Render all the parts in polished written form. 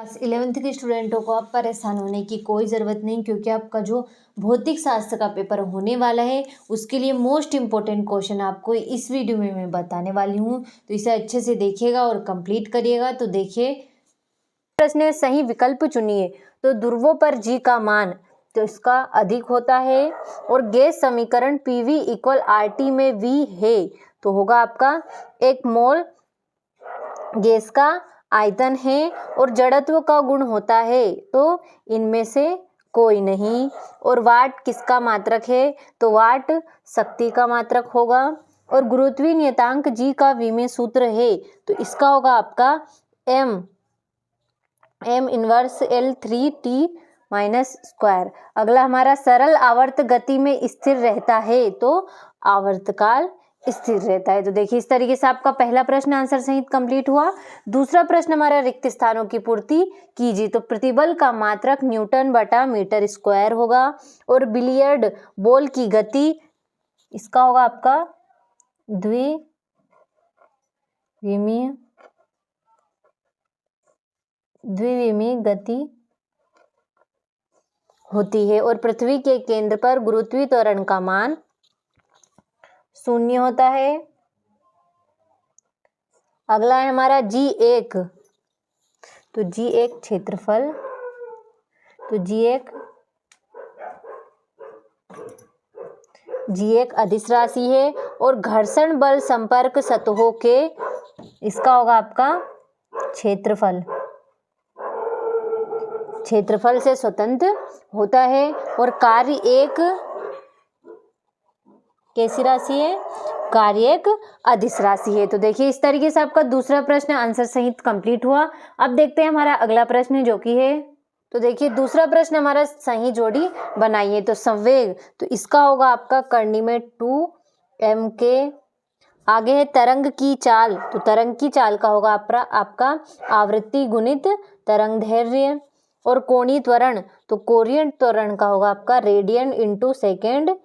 Class 11th के स्टूडेंटों को अब परेशान होने की कोई ज़रूरत नहीं, क्योंकि आपका जो भौतिक शास्त्र का पेपर होने वाला है उसके लिए मोस्ट इम्पोर्टेंट क्वेश्चन आपको इस वीडियो में मैं बताने वाली हूँ। तो इसे अच्छे से देखिएगा और कंप्लीट करिएगा। तो देखिए, प्रश्न सही विकल्प चुनिए। तो ध्रुवों पर जी का मान तो इसका अधिक होता है, और गैस समीकरण PV इक्वल RT में V है तो होगा आपका 1 मोल गैस का आयतन है, और जड़त्व का गुण होता है तो इनमें से कोई नहीं। और वाट किसका मात्रक है, तो वाट शक्ति का मात्रक होगा। और गुरुत्वीय नियतांक G का V में सूत्र है तो इसका होगा आपका m inverse L3T minus square. अगला हमारा सरल आवर्त गति में स्थिर रहता है तो आवर्तकाल स्थिर रहता है। तो देखिए, इस तरीके से आपका पहला प्रश्न आंसर सहित कंप्लीट हुआ। दूसरा प्रश्न हमारा रिक्त स्थानों की पूर्ति कीजिए। तो प्रतिबल का मात्रक न्यूटन बटा मीटर स्क्वायर होगा। और बिलियर्ड बॉल की गति इसका होगा आपका द्विविमीय गति होती है। और पृथ्वी के केंद्र पर गुरुत्वीय त्वरण का मान 0 होता है। अगला है हमारा G1। तो G1 क्षेत्रफल, तो G1 अदिश राशि है। और घर्षण बल संपर्क सतहों के इसका होगा आपका क्षेत्रफल से स्वतंत्र होता है। और कार्य एक कैसी राशि है, कार्य एक अदिश राशि है। तो देखिए, इस तरीके से आपका दूसरा प्रश्न आंसर सहित कंप्लीट हुआ। अब देखते हैं हमारा अगला प्रश्न जो कि है, तो देखिए दूसरा प्रश्न हमारा सही जोड़ी बनाइए। तो संवेग तो इसका होगा आपका करनी में 2m के। आगे है तरंग की चाल, तो तरंग की चाल का होगा आपका आवृत्ति गुणित तरंग दैर्ध्य। और कोणीय त्वरण तो कोणीय त्वरण का होगा आपका रेडियन इंटू सेकेंड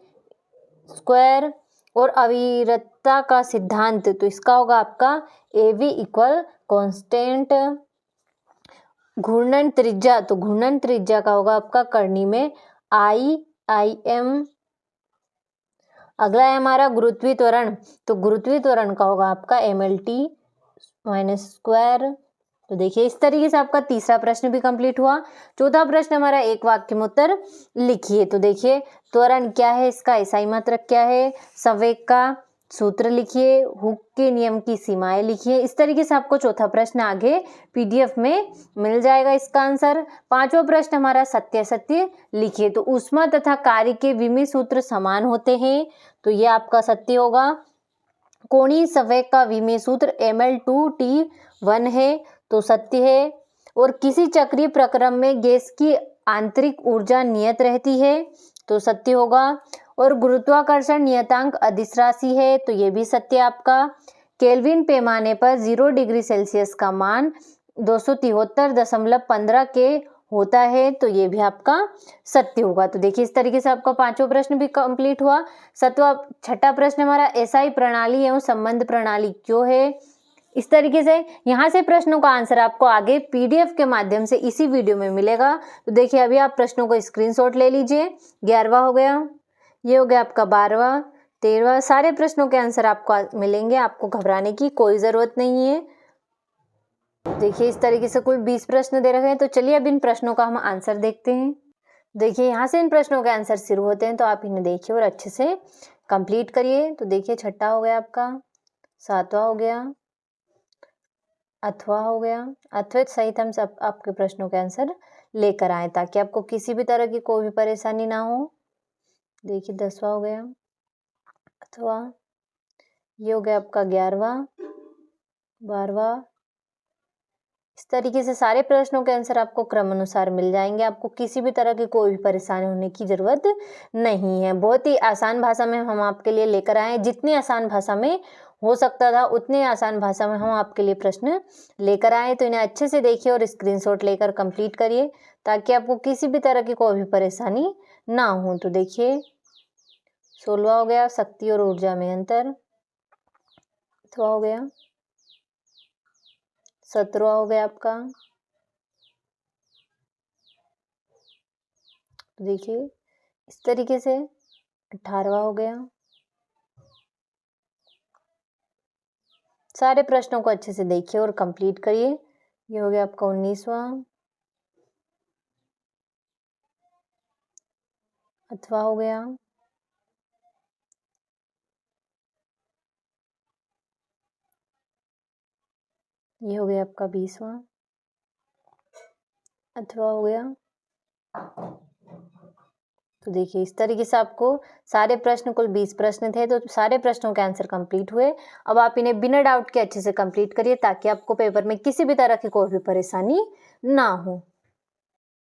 स्क्वायर। और अविरतता का सिद्धांत तो इसका होगा आपका AV इक्वल कांस्टेंट। घूर्णन त्रिज्या तो घूर्णन त्रिज्या का होगा आपका करनी में IIM। अगला है हमारा गुरुत्वीय त्वरण, तो गुरुत्वीय त्वरण का होगा आपका MLT माइनस स्क्वायर। तो देखिए, इस तरीके से आपका तीसरा प्रश्न भी कंप्लीट हुआ। चौथा प्रश्न हमारा एक वाक्य में उत्तर लिखिए। तो देखिए, त्वरण क्या है, इसका SI मात्रक क्या है, संवेग का सूत्र लिखिए, हुक के नियम की सीमाएं लिखिए। इस तरीके से आपको चौथा प्रश्न आगे PDF में मिल जाएगा इसका आंसर। पांचवा प्रश्न हमारा सत्य सत्य लिखिए। तो ऊष्मा तथा कार्य के विमीय सूत्र समान होते हैं तो ये आपका सत्य होगा। कोणीय संवेग का विमीय सूत्र ML2T1 है तो सत्य है। और किसी चक्रीय प्रक्रम में गैस की आंतरिक ऊर्जा नियत रहती है तो सत्य होगा। और गुरुत्वाकर्षण नियतांक अदिश राशि है तो ये भी सत्य आपका। केल्विन पैमाने पर 0 डिग्री सेल्सियस का मान 273.15 के होता है तो ये भी आपका सत्य होगा। तो देखिए, इस तरीके से आपका पांचवा प्रश्न भी कंप्लीट हुआ। छठा प्रश्न हमारा SI प्रणाली एवं संबंध प्रणाली क्यों है। इस तरीके से यहाँ से प्रश्नों का आंसर आपको आगे PDF के माध्यम से इसी वीडियो में मिलेगा। तो देखिए, अभी आप प्रश्नों को स्क्रीनशॉट ले लीजिए। 11वां हो गया, ये हो गया आपका 12वां, 13वां, सारे प्रश्नों के आंसर आपको मिलेंगे। आपको घबराने की कोई ज़रूरत नहीं है। देखिए, इस तरीके से कुल 20 प्रश्न दे रखे हैं। तो चलिए अब इन प्रश्नों का हम आंसर देखते हैं। देखिए, यहाँ से इन प्रश्नों के आंसर शुरू होते हैं तो आप इन्हें देखिए और अच्छे से कंप्लीट करिए। तो देखिए, छठा हो गया आपका, 7वां हो गया, 8वां हो गया। 8वें सहित हम सब आपके प्रश्नों के आंसर लेकर आए ताकि आपको किसी भी तरह की कोई भी परेशानी ना हो। देखिए, 10वां हो गया, 8वां, ये हो गया आपका 11वां, 12वां। इस तरीके से सारे प्रश्नों के आंसर आपको क्रम अनुसार मिल जाएंगे। आपको किसी भी तरह की कोई भी परेशानी होने की जरूरत नहीं है। बहुत ही आसान भाषा में हम आपके लिए लेकर आए हैं। जितनी आसान भाषा में हो सकता था उतनी आसान भाषा में हम आपके लिए प्रश्न लेकर आए। तो इन्हें अच्छे से देखिए और स्क्रीनशॉट लेकर कंप्लीट करिए ताकि आपको किसी भी तरह की कोई भी परेशानी ना हो। तो देखिए, 16वां हो गया, शक्ति और ऊर्जा में अंतर। 8वां हो गया, 17वां हो गया आपका, तो देखिए इस तरीके से 18वां हो गया। सारे प्रश्नों को अच्छे से देखिए और कंप्लीट करिए। ये हो गया आपका 19वां, 8वां हो गया, ये हो गया आपका 20वां, 8वां हो गया। तो देखिए इस तरीके से आपको सारे प्रश्न, कुल 20 प्रश्न थे, तो सारे प्रश्नों के आंसर कंप्लीट हुए। अब आप इन्हें बिना डाउट के अच्छे से कंप्लीट करिए ताकि आपको पेपर में किसी भी तरह की कोई भी परेशानी ना हो।